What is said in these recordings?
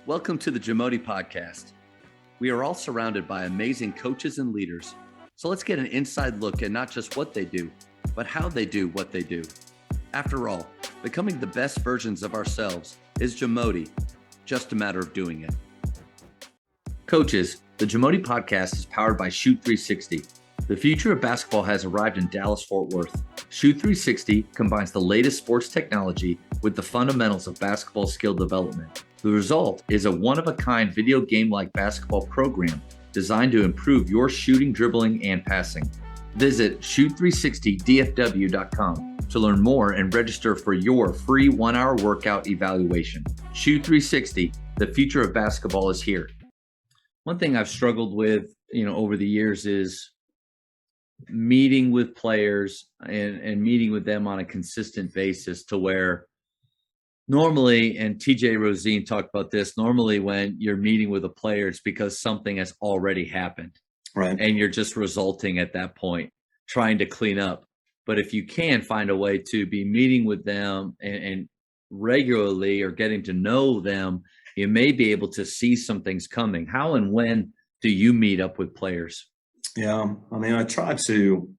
Welcome to the JAMODI podcast. We are all surrounded by amazing coaches and leaders. So let's get an inside look at not just what they do, but how they do what they do. After all, becoming the best versions of ourselves is JAMODI, just a matter of doing it. Coaches, the JAMODI podcast is powered by Shoot 360. The future of basketball has arrived in Dallas-Fort Worth. Shoot 360 combines the latest sports technology with the fundamentals of basketball skill development. The result is a one-of-a-kind video game-like basketball program designed to improve your shooting, dribbling, and passing. Visit shoot360dfw.com to learn more and register for your free 1-hour workout evaluation. Shoot 360, the future of basketball is here. One thing I've struggled with, over the years is meeting with players and meeting with them on a consistent basis to where normally, and TJ Rosine talked about this, normally when you're meeting with a player, it's because something has already happened. Right. And you're just resulting at that point, trying to clean up. But if you can find a way to be meeting with them and regularly or getting to know them, you may be able to see some things coming. How and when do you meet up with players? Yeah. I try to,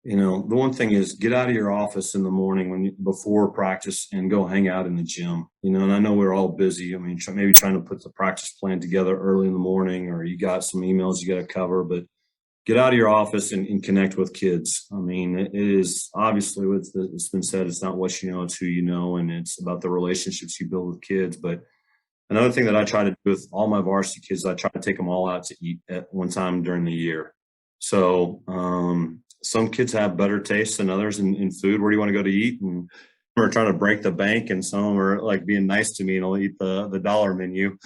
the one thing is get out of your office in the morning before practice and go hang out in the gym, and I know we're all busy. Maybe trying to put the practice plan together early in the morning, or you got some emails you got to cover, but get out of your office and connect with kids. It is obviously it's been said, it's not what you know, it's who you know. And it's about the relationships you build with kids. But another thing that I try to do with all my varsity kids, I try to take them all out to eat at one time during the year. So some kids have better tastes than others in food. Where do you want to go to eat? And we're trying to break the bank, and some of them are like being nice to me and I'll eat the dollar menu.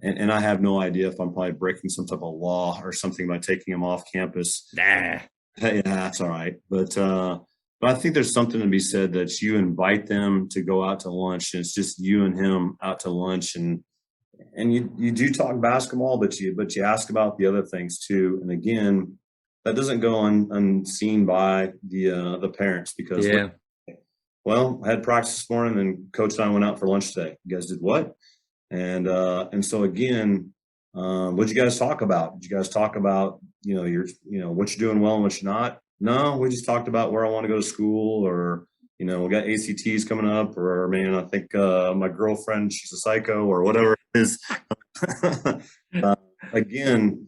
And I have no idea if I'm probably breaking some type of law or something by taking them off campus. Nah. Yeah, that's all right. But I think there's something to be said that you invite them to go out to lunch, and it's just you and him out to lunch, and you do talk basketball, but you ask about the other things too. And again, that doesn't go unseen by the parents, because I had practice this morning and coach and I went out for lunch today. You guys did what? And so again, what'd you guys talk about? Did you guys talk about, what you're doing well and what you're not? No, we just talked about where I want to go to school, or, we got ACTs coming up, or man, I think my girlfriend, she's a psycho, or whatever it is. Again,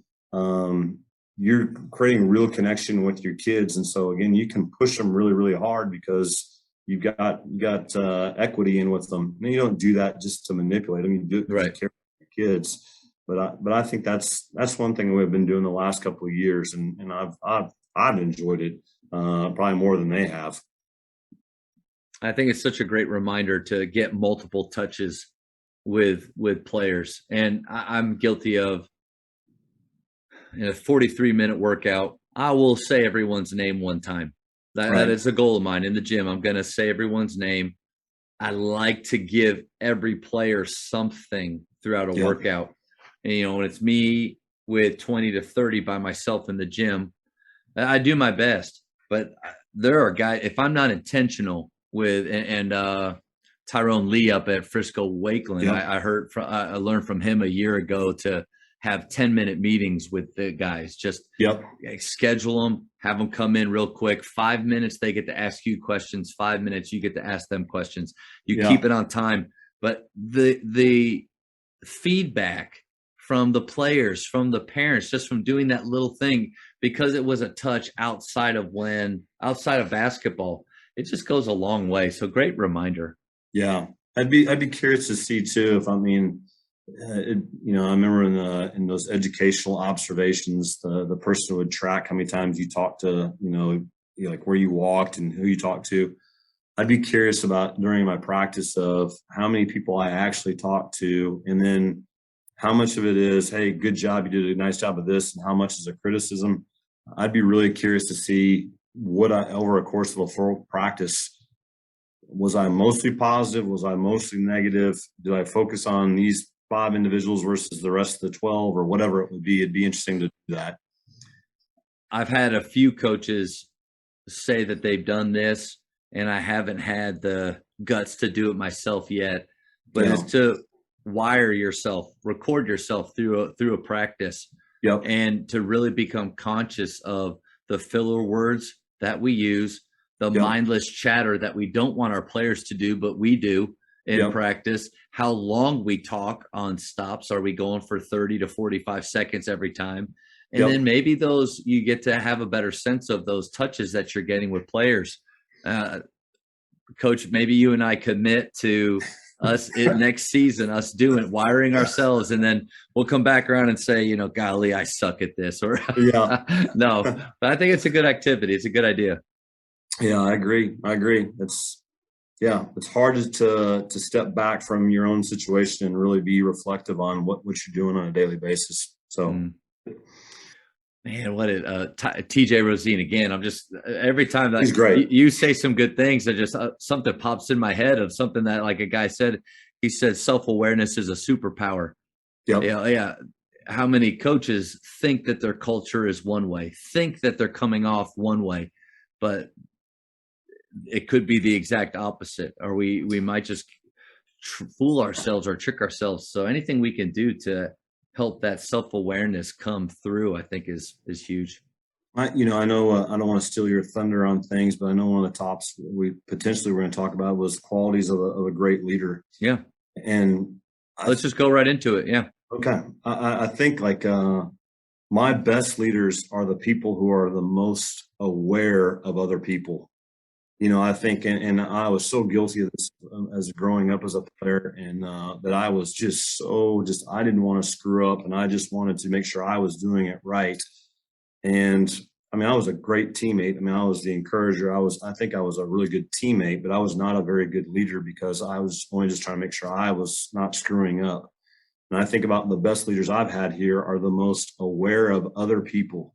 you're creating real connection with your kids. And so again, you can push them really, really hard because you got equity in with them. And you don't do that just to manipulate them. You do it to care for your kids. But I think that's one thing we've been doing the last couple of years, and I've enjoyed it probably more than they have. I think it's such a great reminder to get multiple touches with players, and I'm guilty of. In a 43-minute workout, I will say everyone's name one time. That is a goal of mine in the gym. I'm going to say everyone's name. I like to give every player something throughout a workout. And, when it's me with 20 to 30 by myself in the gym, I do my best. But there are guys, if I'm not intentional with, and Tyrone Lee up at Frisco Wakeland, I learned from him a year ago to have 10-minute meetings with the guys. Just schedule them, have them come in real quick. 5 minutes, they get to ask you questions. 5 minutes, you get to ask them questions. You keep it on time. But the feedback from the players, from the parents, just from doing that little thing, because it was a touch outside of basketball, it just goes a long way. So great reminder. Yeah. I'd be curious to see too, if I remember in those educational observations, the person would track how many times you talked to, like where you walked and who you talked to. I'd be curious about during my practice of how many people I actually talked to, and then how much of it is, hey, good job, you did a nice job of this, and how much is a criticism. I'd be really curious to see over a course of a full practice, was I mostly positive? Was I mostly negative? Did I focus on these 5 individuals versus the rest of the 12, or whatever it would be? It'd be interesting to do that. I've had a few coaches say that they've done this, and I haven't had the guts to do it myself yet. But it's to wire yourself, record yourself through a practice, Yep. and to really become conscious of the filler words that we use, the Yep. mindless chatter that we don't want our players to do, but we do in Yep. practice, how long we talk on stops. Are we going for 30 to 45 seconds every time? And Yep. then maybe those, you get to have a better sense of those touches that you're getting with players. Coach, maybe you and I commit to us next season, us wiring ourselves, and then we'll come back around and say, you know, golly, I suck at this, or Yeah. no. But I think it's a good activity. It's a good idea. Yeah, I agree. It's hard to step back from your own situation and really be reflective on what you're doing on a daily basis. So. Man, what it TJ Rosine again. I'm just, every time that He's great. You say some good things, I just something pops in my head of something that, like, a guy said. He said self-awareness is a superpower. Yep. Yeah. How many coaches think that their culture is one way, think that they're coming off one way, but it could be the exact opposite, or we might just fool ourselves or trick ourselves. So anything we can do to help that self-awareness come through, I think is huge. I know I don't want to steal your thunder on things, but I know one of the tops we potentially were going to talk about was qualities of a great leader. Yeah. And let's just go right into it. Yeah. Okay. I think like my best leaders are the people who are the most aware of other people. You know, I think, and I was so guilty of this as growing up as a player, and that I was I didn't want to screw up, and I just wanted to make sure I was doing it right. And I mean, I was a great teammate. I mean, I was the encourager. I think I was a really good teammate, but I was not a very good leader because I was only just trying to make sure I was not screwing up. And I think about the best leaders I've had here are the most aware of other people.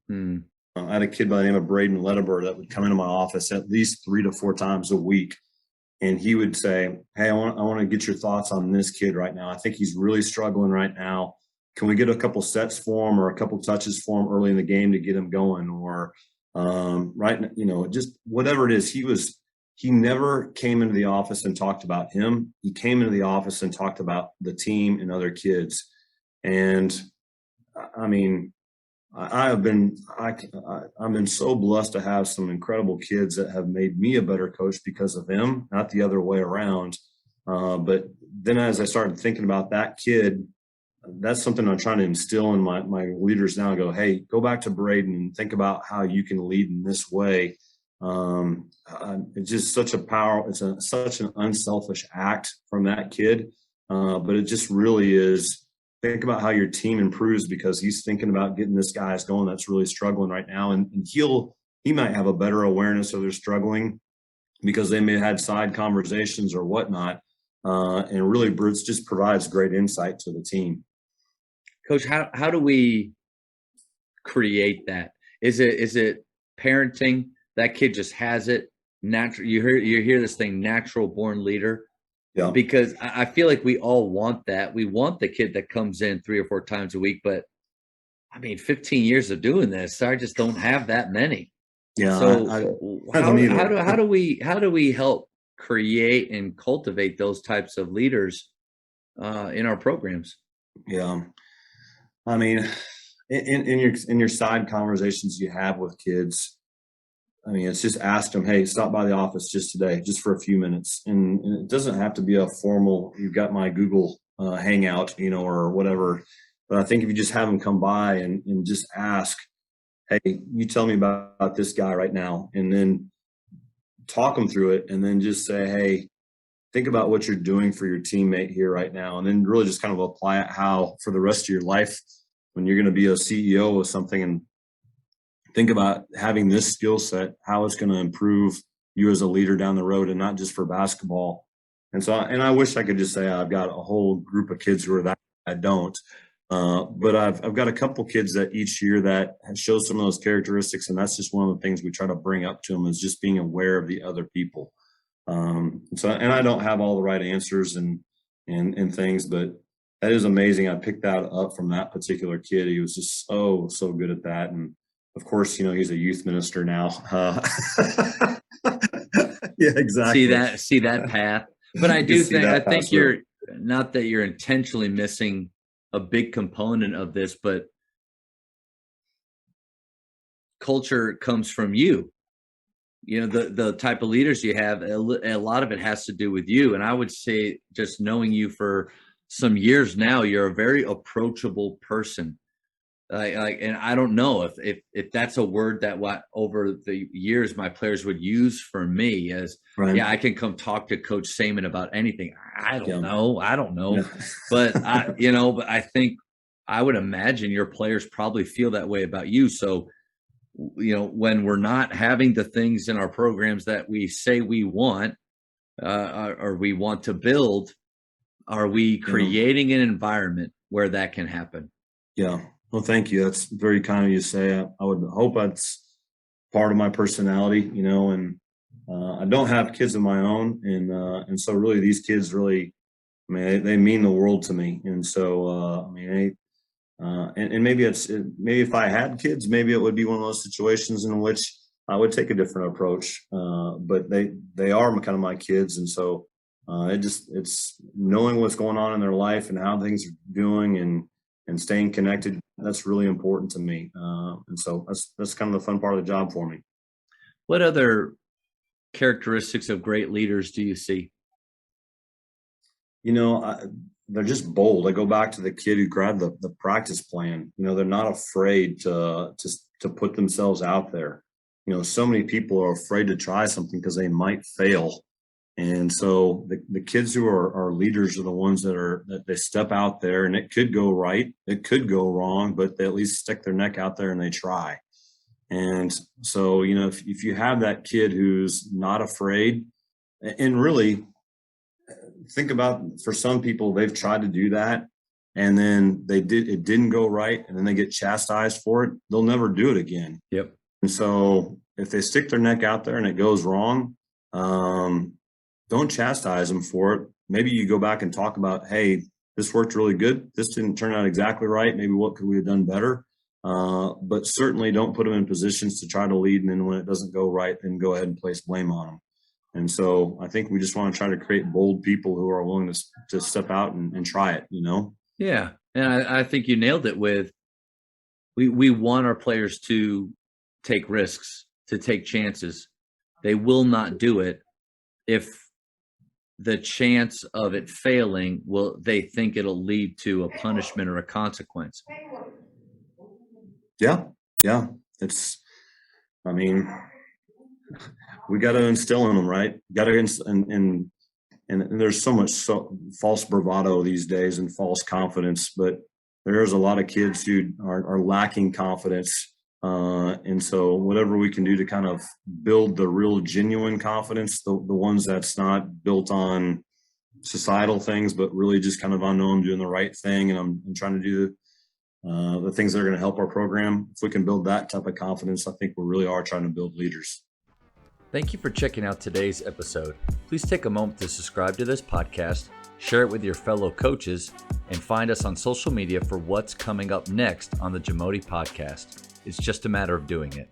I had a kid by the name of Braden Letteber that would come into my office at least 3 to 4 times a week. And he would say, hey, I want to get your thoughts on this kid right now. I think he's really struggling right now. Can we get a couple sets for him or a couple touches for him early in the game to get him going? Or just whatever it is. He never came into the office and talked about him. He came into the office and talked about the team and other kids. And I mean, I've been so blessed to have some incredible kids that have made me a better coach because of him, not the other way around. But then as I started thinking about that kid, that's something I'm trying to instill in my leaders now. Go, hey, go back to Braden and think about how you can lead in this way. It's just such a power. It's such an unselfish act from that kid. But it just really is. Think about how your team improves because he's thinking about getting this guy's going that's really struggling right now. And he might have a better awareness of they're struggling because they may have had side conversations or whatnot. And really, Bruce just provides great insight to the team. Coach, how do we create that? Is it parenting? That kid just has it natural. You hear this thing, natural born leader. Yeah. Because I feel like we all want that. We want the kid that comes in 3 or 4 times a week, but I mean, 15 years of doing this, I just don't have that many. Yeah. So how do we help create and cultivate those types of leaders in our programs? Yeah. I mean, in your side conversations you have with kids, I mean, it's just ask them, hey, stop by the office just today, just for a few minutes. And it doesn't have to be a formal, you've got my Google Hangout, or whatever. But I think if you just have them come by and just ask, hey, you tell me about this guy right now, and then talk them through it, and then just say, hey, think about what you're doing for your teammate here right now. And then really just kind of apply it how for the rest of your life when you're going to be a CEO of something, and think about having this skill set, how it's going to improve you as a leader down the road and not just for basketball. And so, and I wish I could just say I've got a whole group of kids who are that. I don't. But I've got a couple kids that each year that show some of those characteristics. And that's just one of the things we try to bring up to them is just being aware of the other people. And I don't have all the right answers and things, but that is amazing. I picked that up from that particular kid. He was just so good at that. And of course, he's a youth minister now. Yeah, exactly. See that path. But I think not that you're intentionally missing a big component of this, but culture comes from you. The type of leaders you have, a lot of it has to do with you. And I would say, just knowing you for some years now, you're a very approachable person. And I don't know if that's a word that over the years my players would use for me as, Right. yeah, I can come talk to Coach Saman about anything. I don't know. Yeah. But but I think, I would imagine your players probably feel that way about you. So, when we're not having the things in our programs that we say we want, or we want to build, are we creating an environment where that can happen? Yeah. Well, thank you. That's very kind of you to say. I would hope that's part of my personality, and I don't have kids of my own. And so really these kids really, I mean, they mean the world to me. And so, and maybe maybe if I had kids, maybe it would be one of those situations in which I would take a different approach. But they are kind of my kids. And so, it's knowing what's going on in their life and how things are doing and staying connected. That's really important to me. And so that's kind of the fun part of the job for me. What other characteristics of great leaders do you see? They're just bold. I go back to the kid who grabbed the practice plan. They're not afraid to put themselves out there. So many people are afraid to try something because they might fail. And so the kids who are leaders are the ones that they step out there, and it could go right, it could go wrong, but they at least stick their neck out there and they try. And so, if you have that kid who's not afraid, and really think about, for some people, they've tried to do that and then it didn't go right, and then they get chastised for it, they'll never do it again. Yep. And so if they stick their neck out there and it goes wrong, don't chastise them for it. Maybe you go back and talk about, hey, this worked really good. This didn't turn out exactly right. Maybe what could we have done better? But certainly don't put them in positions to try to lead. And then when it doesn't go right, then go ahead and place blame on them. And so I think we just want to try to create bold people who are willing to step out and try it, Yeah. And I think you nailed it with, we want our players to take risks, to take chances. They will not do it if the chance of it failing they think it'll lead to a punishment or a consequence. Yeah. We got to instill in them, right? And there's so much false bravado these days and false confidence, but there's a lot of kids who are lacking confidence. And so whatever we can do to kind of build the real genuine confidence, the ones that's not built on societal things, but really just kind of on I'm doing the right thing and I'm trying to do the things that are going to help our program. If we can build that type of confidence, I think we really are trying to build leaders. Thank you for checking out today's episode. Please take a moment to subscribe to this podcast, share it with your fellow coaches, and find us on social media for what's coming up next on the JAMODI podcast. It's just a matter of doing it.